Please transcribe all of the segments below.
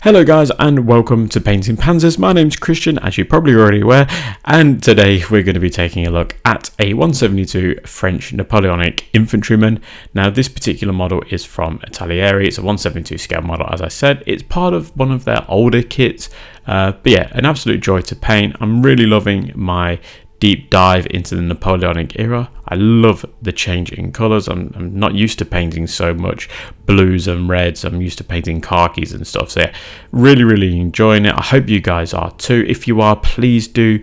Hello guys and welcome to Painting Panzers. My name's Christian, as you're probably already aware, and today we're going to be taking a look at a 172 French Napoleonic infantryman. Now this particular model is from Italeri. It's a 172 scale model, as I said. It's part of one of their older kits, but yeah, an absolute joy to paint. I'm really loving my deep dive into the Napoleonic era. I love the change in colours. I'm not used to painting so much blues and reds. I'm used to painting khakis and stuff. So yeah, really enjoying it. I hope you guys are too. If you are, please do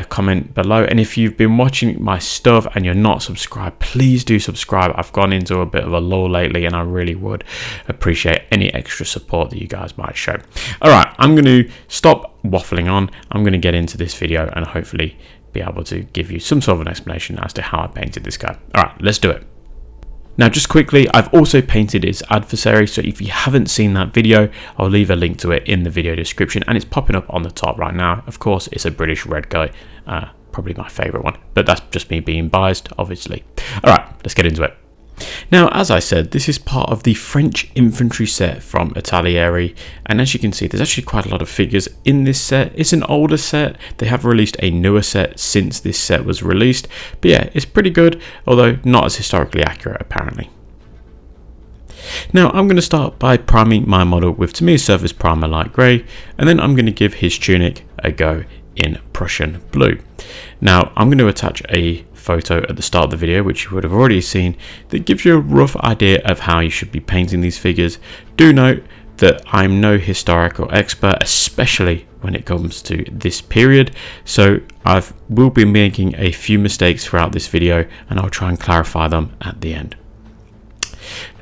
comment below. And if you've been watching my stuff and you're not subscribed, please do subscribe. I've gone into a bit of a lull lately and I really would appreciate any extra support that you guys might show. Alright, I'm going to stop waffling on. I'm going to get into this video and hopefully be able to give you some sort of an explanation as to how I painted this guy. Alright, let's do it. Now just quickly, I've also painted his adversary, so if you haven't seen that video, I'll leave a link to it in the video description, and it's popping up on the top right now. Of course, it's a British red guy, probably my favourite one, but that's just me being biased, obviously. Alright, let's get into it. Now, as I said, this is part of the French infantry set from Italeri, and as you can see, there's actually quite a lot of figures in this set. It's an older set. They have released a newer set since this set was released, but yeah, it's pretty good, although not as historically accurate apparently. Now, I'm going to start by priming my model with, to me, a surface primer light grey, and then I'm going to give his tunic a go in Prussian blue. Now, I'm going to attach a photo at the start of the video, which you would have already seen, that gives you a rough idea of how you should be painting these figures. Do note that I'm no historical expert, especially when it comes to this period, so I will be making a few mistakes throughout this video and I'll try and clarify them at the end.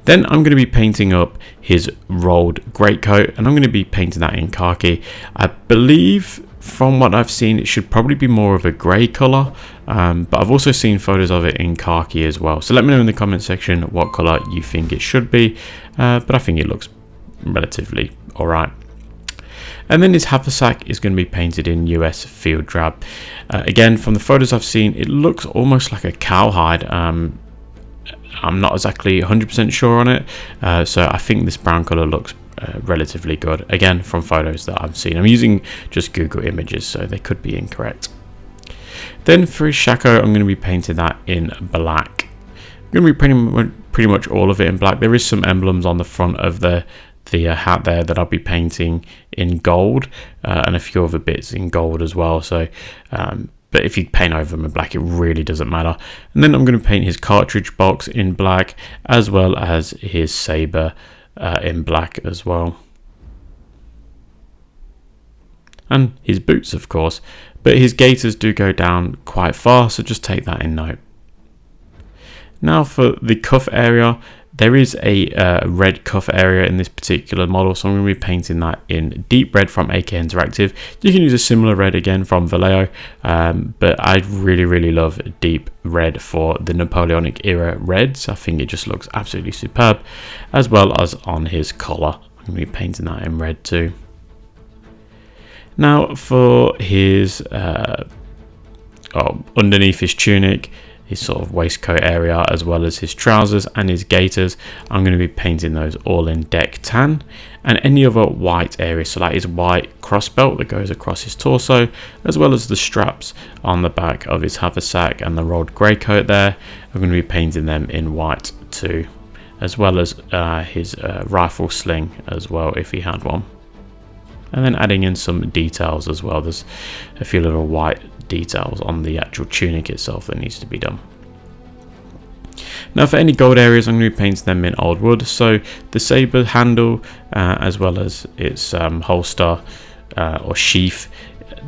Then I'm going to be painting up his rolled greatcoat, and I'm going to be painting that in khaki. I believe from what I've seen, it should probably be more of a grey colour, but I've also seen photos of it in khaki as well. So let me know in the comment section what colour you think it should be, but I think it looks relatively alright. And then his haversack is going to be painted in US field drab. Again, from the photos I've seen, it looks almost like a cowhide. I'm not exactly 100% sure on it, so I think this brown colour looks relatively good, again from photos that I've seen. I'm using just Google images, so they could be incorrect. Then for his shako, I'm going to be painting that in black. I'm going to be pretty much all of it in black. There is some emblems on the front of the hat there that I'll be painting in gold, and a few other bits in gold as well, so but if you paint over them in black, it really doesn't matter. And then I'm going to paint his cartridge box in black, as well as his saber in black as well, and his boots, of course, but his gaiters do go down quite far, so just take that in note. Now for the cuff area, there is a red cuff area in this particular model, so I'm going to be painting that in deep red from AK Interactive. You can use a similar red again from Vallejo, but I really love deep red for the Napoleonic era reds. I think it just looks absolutely superb, as well as on his collar. I'm going to be painting that in red too. Now for his underneath his tunic, his sort of waistcoat area, as well as his trousers and his gaiters, I'm going to be painting those all in deck tan, and any other white area, so that is white cross belt that goes across his torso, as well as the straps on the back of his haversack and the rolled grey coat there, I'm going to be painting them in white too, as well as his rifle sling as well if he had one. And then adding in some details as well. There's a few little white details on the actual tunic itself that needs to be done. Now for any gold areas, I'm going to be painting them in old wood, so the saber handle, as well as its holster or sheath,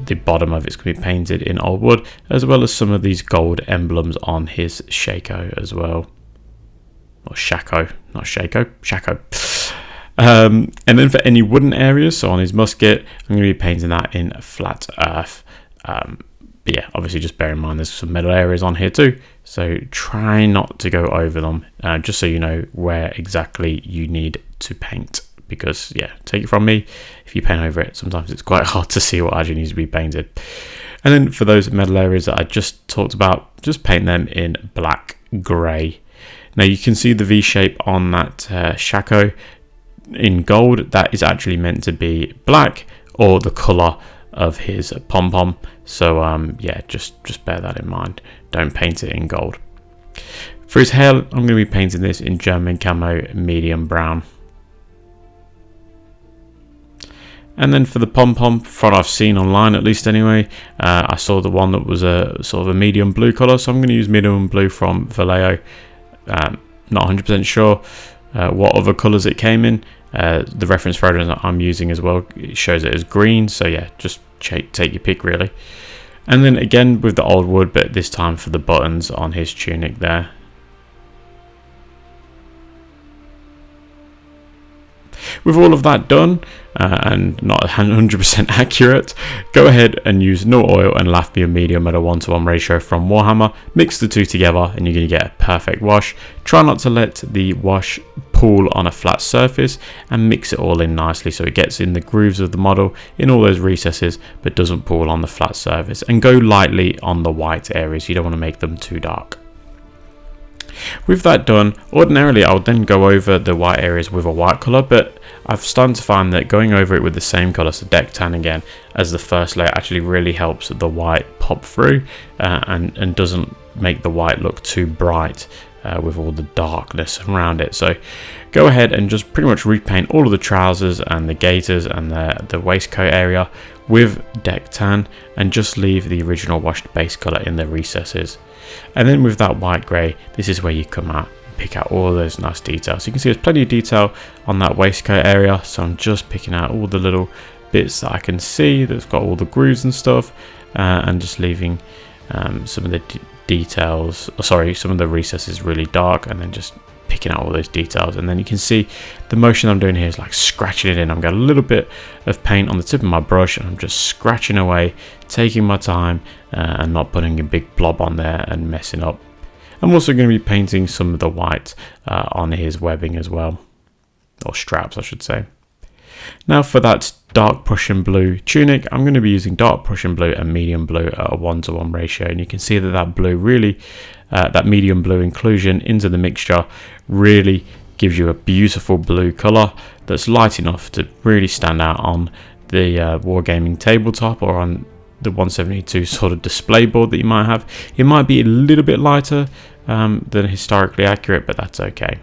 the bottom of it's going to be painted in old wood, as well as some of these gold emblems on his shako as well, or shako, not shako, shako. And then for any wooden areas, so on his musket, I'm going to be painting that in flat earth. But yeah, obviously just bear in mind there's some metal areas on here too, so try not to go over them, just so you know where exactly you need to paint, because yeah, take it from me, if you paint over it, sometimes it's quite hard to see what actually needs to be painted. And then for those metal areas that I just talked about, just paint them in black grey. Now you can see the V shape on that shako. in gold, that is actually meant to be black or the color of his pom-pom. So yeah, just bear that in mind. Don't paint it in gold. For his hair, I'm going to be painting this in German camo medium brown. And then for the pom-pom, from what I've seen online at least anyway, I saw the one that was a sort of a medium blue colour, so I'm going to use medium blue from Vallejo. Not 100% sure what other colours it came in. The reference photo that I'm using as well, it shows it as green, so yeah, just take your pick really. And then again with the old wood, but this time for the buttons on his tunic there. With all of that done, and not 100% accurate, go ahead and use no oil and Lafbian medium at a 1:1 ratio from Warhammer. Mix the two together and you're going to get a perfect wash. Try not to let the wash pool on a flat surface, and mix it all in nicely so it gets in the grooves of the model, in all those recesses, but doesn't pool on the flat surface. And go lightly on the white areas, you don't want to make them too dark. With that done, ordinarily I would then go over the white areas with a white colour, but I've started to find that going over it with the same colour, so deck tan again, as the first layer actually really helps the white pop through and doesn't make the white look too bright with all the darkness around it. So go ahead and just pretty much repaint all of the trousers and the gaiters and the waistcoat area with deck tan, and just leave the original washed base colour in the recesses. And then with that white grey, this is where you come out and pick out all those nice details. So you can see there's plenty of detail on that waistcoat area, so I'm just picking out all the little bits that I can see that's got all the grooves and stuff, and just leaving some of the details, some of the recesses really dark, and then just picking out all those details. And then you can see the motion I'm doing here is like scratching it in. I've got a little bit of paint on the tip of my brush and I'm just scratching away, taking my time and not putting a big blob on there and messing up. I'm also going to be painting some of the white on his webbing as well, or straps I should say. Now for that dark Prussian blue tunic, I'm going to be using dark Prussian blue and medium blue at a 1:1 ratio, and you can see that blue really, that medium blue inclusion into the mixture really gives you a beautiful blue colour that's light enough to really stand out on the wargaming tabletop or on the 172 sort of display board that you might have. It might be a little bit lighter than historically accurate, but that's okay.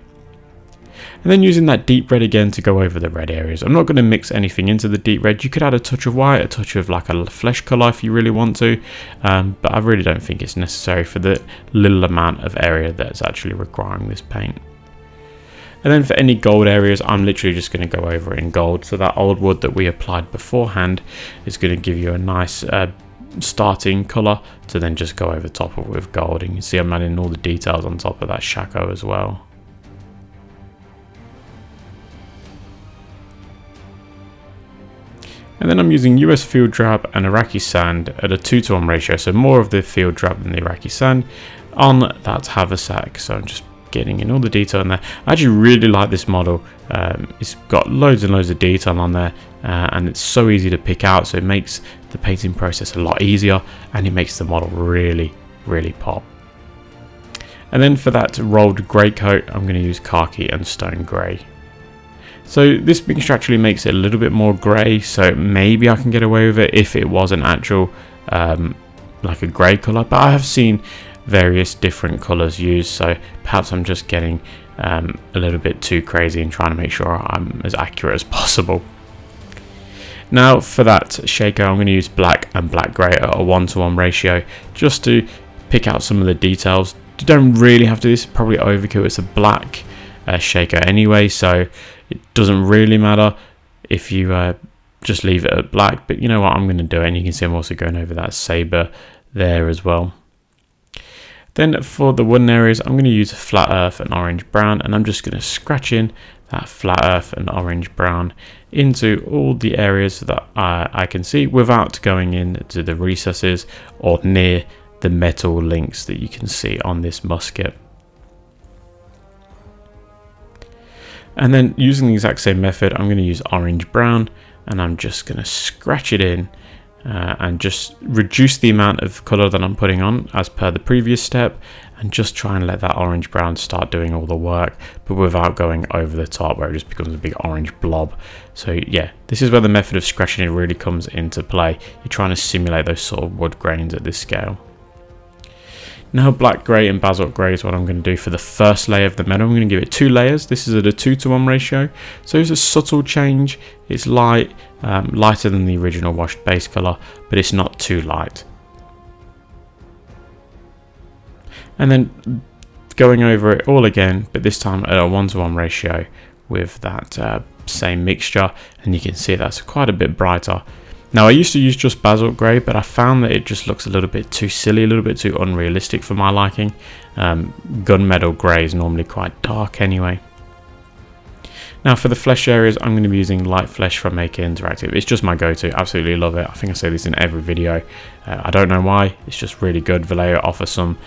And then using that deep red again to go over the red areas. I'm not going to mix anything into the deep red. You could add a touch of white, a touch of like a flesh colour if you really want to, but I really don't think it's necessary for the little amount of area that's actually requiring this paint. And then for any gold areas, I'm literally just going to go over it in gold. So that old wood that we applied beforehand is going to give you a nice starting colour to then just go over top of it with gold. And you can see I'm adding all the details on top of that shako as well. And then I'm using US field drab and Iraqi sand at a 2:1 ratio, so more of the field drab than the Iraqi sand on that haversack. So I'm just getting in all the detail in there. I actually really like this model. It's got loads and loads of detail on there, and it's so easy to pick out, so it makes the painting process a lot easier, and it makes the model really, really pop. And then for that rolled grey coat, I'm going to use khaki and stone grey. So this mixture actually makes it a little bit more grey, so maybe I can get away with it if it was an actual like a grey colour, but I have seen various different colours used, so perhaps I'm just getting a little bit too crazy and trying to make sure I'm as accurate as possible. Now for that shako, I'm going to use black and black grey at a 1:1 ratio just to pick out some of the details. You don't really have to, this is probably overkill, it's a black shako anyway, so it doesn't really matter if you just leave it at black, but you know what, I'm going to do it, and you can see I'm also going over that sabre there as well. Then for the wooden areas, I'm going to use flat earth and orange brown, and I'm just going to scratch in that flat earth and orange brown into all the areas that I can see without going into the recesses or near the metal links that you can see on this musket. And then using the exact same method, I'm going to use orange brown, and I'm just going to scratch it in and just reduce the amount of colour that I'm putting on as per the previous step, and just try and let that orange brown start doing all the work, but without going over the top where it just becomes a big orange blob. So yeah, this is where the method of scratching really comes into play. You're trying to simulate those sort of wood grains at this scale. Now black grey and basalt grey is what I'm going to do for the first layer of the metal. I'm going to give it 2 layers. This is at a 2:1 ratio, so it's a subtle change. It's light, lighter than the original washed base colour, but it's not too light. And then going over it all again, but this time at a 1:1 ratio with that same mixture, and you can see that's quite a bit brighter. Now I used to use just basalt grey, but I found that it just looks a little bit too silly, a little bit too unrealistic for my liking. Gunmetal grey is normally quite dark anyway. Now for the flesh areas, I'm going to be using light flesh from Maker Interactive. It's just my go-to, absolutely love it. I think I say this in every video. I don't know why, it's just really good. Vallejo offers some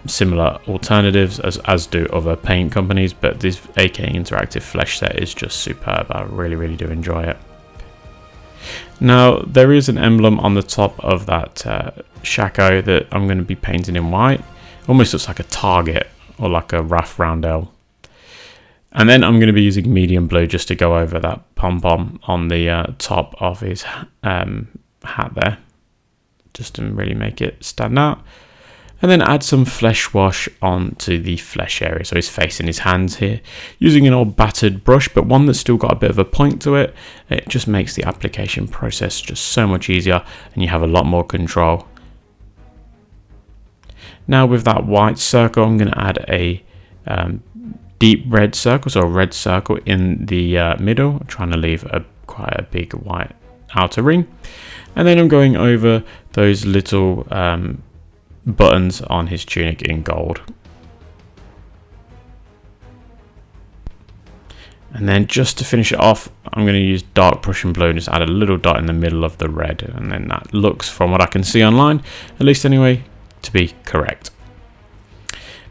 similar alternatives as do other paint companies, but this AK Interactive flesh set is just superb. I really do enjoy it. Now there is an emblem on the top of that shako that I'm going to be painting in white. Almost looks like a target or like a RAF roundel. And then I'm going to be using medium blue just to go over that pom-pom on the top of his hat there, just to really make it stand out. And then add some flesh wash onto the flesh area, so his face and his hands here, using an old battered brush, but one that's still got a bit of a point to it. It just makes the application process just so much easier, and you have a lot more control. Now with that white circle, I'm going to add a deep red circle, so a red circle in the middle. I'm trying to leave quite a big white outer ring. And then I'm going over those little buttons on his tunic in gold. And then just to finish it off, I'm going to use dark Prussian blue and just add a little dot in the middle of the red. And then that looks, from what I can see online, at least anyway, to be correct.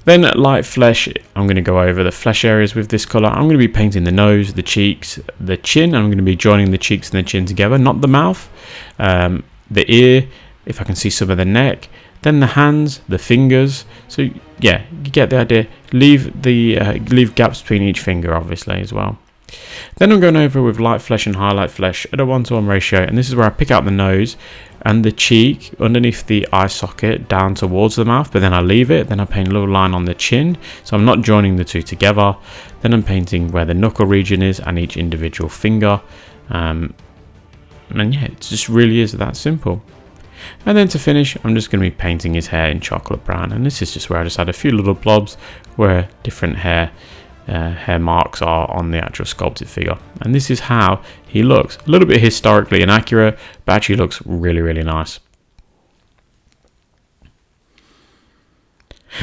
Then light flesh, I'm going to go over the flesh areas with this colour. I'm going to be painting the nose, the cheeks, the chin. I'm going to be joining the cheeks and the chin together, not the mouth. The ear, if I can see some of the neck. Then the hands, the fingers. So yeah, you get the idea. Leave gaps between each finger, obviously, as well. Then I'm going over with light flesh and highlight flesh at a 1:1 ratio, and this is where I pick out the nose and the cheek underneath the eye socket down towards the mouth, but then I leave it. Then I paint a little line on the chin, so I'm not joining the two together. Then I'm painting where the knuckle region is and each individual finger, and yeah, it just really is that simple. And then to finish, I'm just going to be painting his hair in chocolate brown, and this is just where I just add a few little blobs where different hair marks are on the actual sculpted figure. And this is how he looks. A little bit historically inaccurate, but actually looks really nice.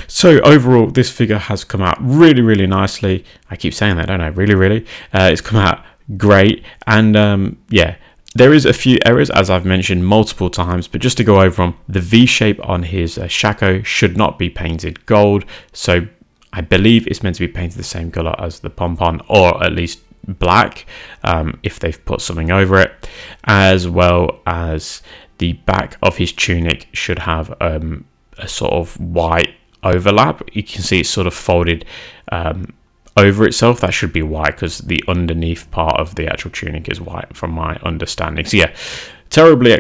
So overall, this figure has come out really nicely. I keep saying that, don't I? Really. It's come out great, and yeah. There is a few errors, as I've mentioned multiple times, but just to go over them, the V shape on his shako should not be painted gold. So I believe it's meant to be painted the same color as the pom-pom, or at least black, if they've put something over it. As well as the back of his tunic should have a sort of white overlap. You can see it's sort of folded over itself. That should be white because the underneath part of the actual tunic is white from my understanding. So yeah, terribly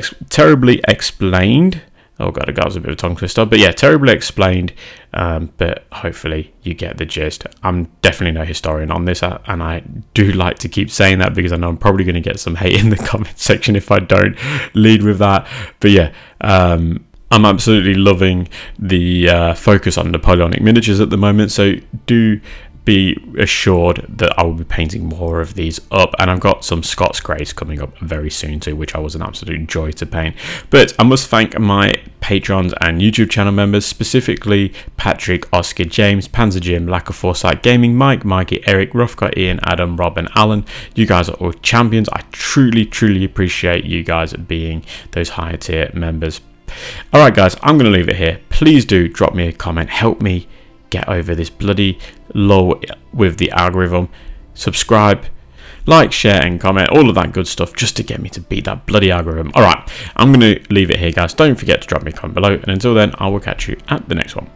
explained. Oh god, that was a bit of a tongue twister, but yeah, terribly explained, but hopefully you get the gist. I'm definitely no historian on this, and I do like to keep saying that because I know I'm probably going to get some hate in the comment section if I don't lead with that. But yeah, I'm absolutely loving the focus on Napoleonic miniatures at the moment, so do be assured that I will be painting more of these up, and I've got some Scots Greys coming up very soon too, which I was an absolute joy to paint. But I must thank my patrons and YouTube channel members, specifically Patrick, Oscar, James, Panzer Jim, Lack of Foresight Gaming, Mike, Mikey, Eric, Roughcut, Ian, Adam, Rob and Alan. You guys are all champions. I truly appreciate you guys being those higher tier members. Alright guys, I'm going to leave it here. Please do drop me a comment, help me get over this bloody lull with the algorithm. Subscribe, like, share and comment, all of that good stuff, just to get me to beat that bloody algorithm. Alright, I'm going to leave it here, guys. Don't forget to drop me a comment below, and until then, I will catch you at the next one.